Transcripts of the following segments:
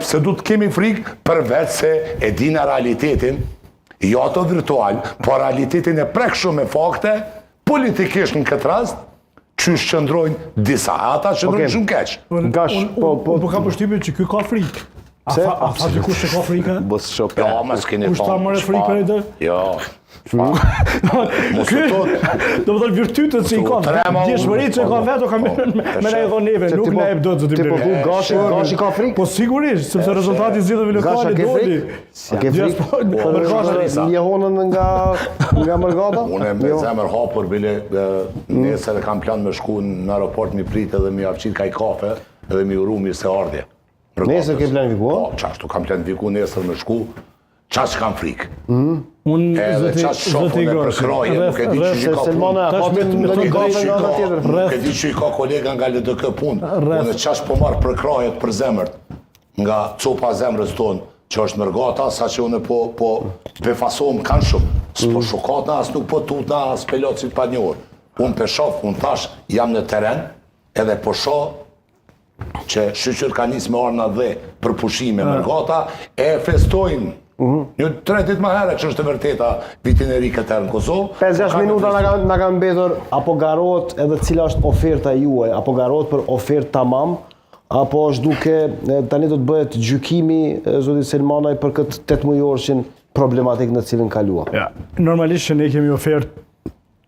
Se du të kemi frikë përveç se e dina realitetin, jo ato virtual, po realitetin e prekshëm me fakte, politikisht në këtë rast, që shqëndrojnë disa, ata shqëndrojnë shumë keq. Po ka përshtypjen që ky ka frikë. A tha dikush që ka frikë? Bos shok. Jo, mas keni Kush ta mëre frikën e dë? Jo. Ky, do të thonë virtytet që i ka, djeshmëritë që i ka vetë, ka me na i dhon neve, nuk na e do të Tipo ku gashi ka frikë? Po sigurisht, sepse rezultati i zgjedhjeve lokale doli. Ke frikë? Njehonën nga Mërgata? Unë me zemër hapur, bile nesër e kam plan me shku në aeroport mi prit edhe mi avqit kaj kafe edhe mi uru mi se ardhje. Nesër ke planifiku? Po, qashtu kam planifiku nesër me shku, qash kam frikë. Unë zëti i për kraje, nuk e di që i ka punë. Nuk e di që i ka kolega nga LDK punë. Unë qash po marë për krajet për zemërt, nga copa zemrës tonë, që është Mërgata, sa që unë po befasohem kanë shumë. S'po shokat në asë, nuk po tut në asë pelocit pa një orë. Unë për shof, unë thash, jam në teren, edhe po shoh që shqyqyr ka njës me arna dhe për pushime Mërgata, e festojnë një 3 ditë më herë që është të vërteta vitin e ri këtër në Kosovë. 5-6 minuta nga kanë mbetur, apo garohet edhe cila është oferta juaj, apo garohet për ofertë tamam, apo është duke tani do të bëhet gjykimi zoti Selmanaj për këtë 8 mujorshin problematik në cilin kalua? Ja, normalisht që ne kemi ofertë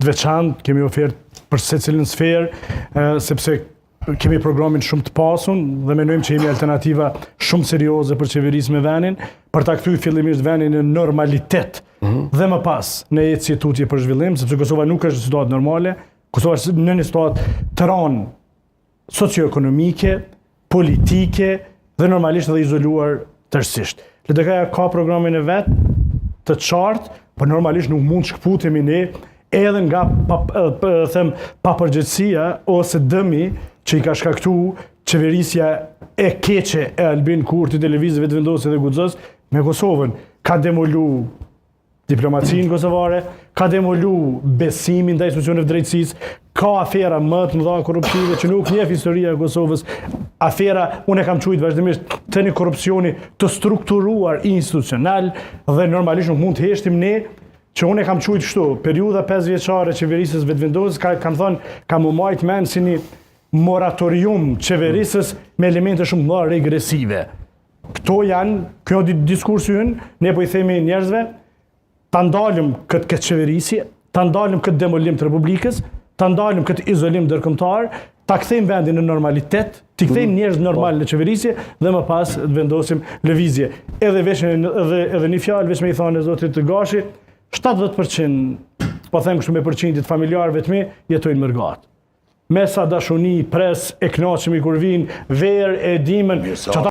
të veçantë, kemi ofertë për secilin sferë, sepse kemi programin shumë të pasun dhe mendojmë që jemi alternativa shumë serioze për qeverisë me venin, për ta kthyer fillimisht venin në normalitet dhe më pas në jetë si tutje për zhvillim, sepse Kosova nuk është situatë normale, Kosova është në një situatë të rënë socioekonomike, politike dhe normalisht edhe izoluar tërësisht. LDK-ja ka programin e vet të qartë, por normalisht nuk mund shkputemi ne edhe nga papërgjegjësia ose dëmi që i ka shkaktu qeverisja e keqe e Albin Kurti, televizëve të vendosë dhe Guxës me Kosovën. Ka demolu diplomacinë kosovare, ka demolu besimin ndaj institucioneve drejtësisë, ka afera më të mëdha korruptive që nuk njeh historia e Kosovës. Afera, unë e kam quajtur vazhdimisht të një korrupsioni të strukturuar institucional dhe normalisht nuk mund të heshtim ne që unë e kam quajtur kështu, periudha 5 vjeçare qeverisës vetëvendosës, kam thënë, kam u marrë mend si një moratorium qeverisës me elemente shumë më regresive. Këto janë, kjo diskursi ynë, ne po i themi njerëzve, ta ndalim këtë qeverisje, ta ndalim këtë demolim të Republikës, ta ndalim këtë izolim ndërkombëtar, ta kthejmë vendin në normalitet, t'i kthejmë njerëz normal në qeverisje dhe më pas të vendosim lëvizje. Edhe një fjalë veç me i thënë zotit të Gashi, 70%, po them kështu me përqindjet familjarëve të mi, jetojnë Mërgatë. Me sa dashuni, pres, e kënaqemi kur vinë, verë, e dimën,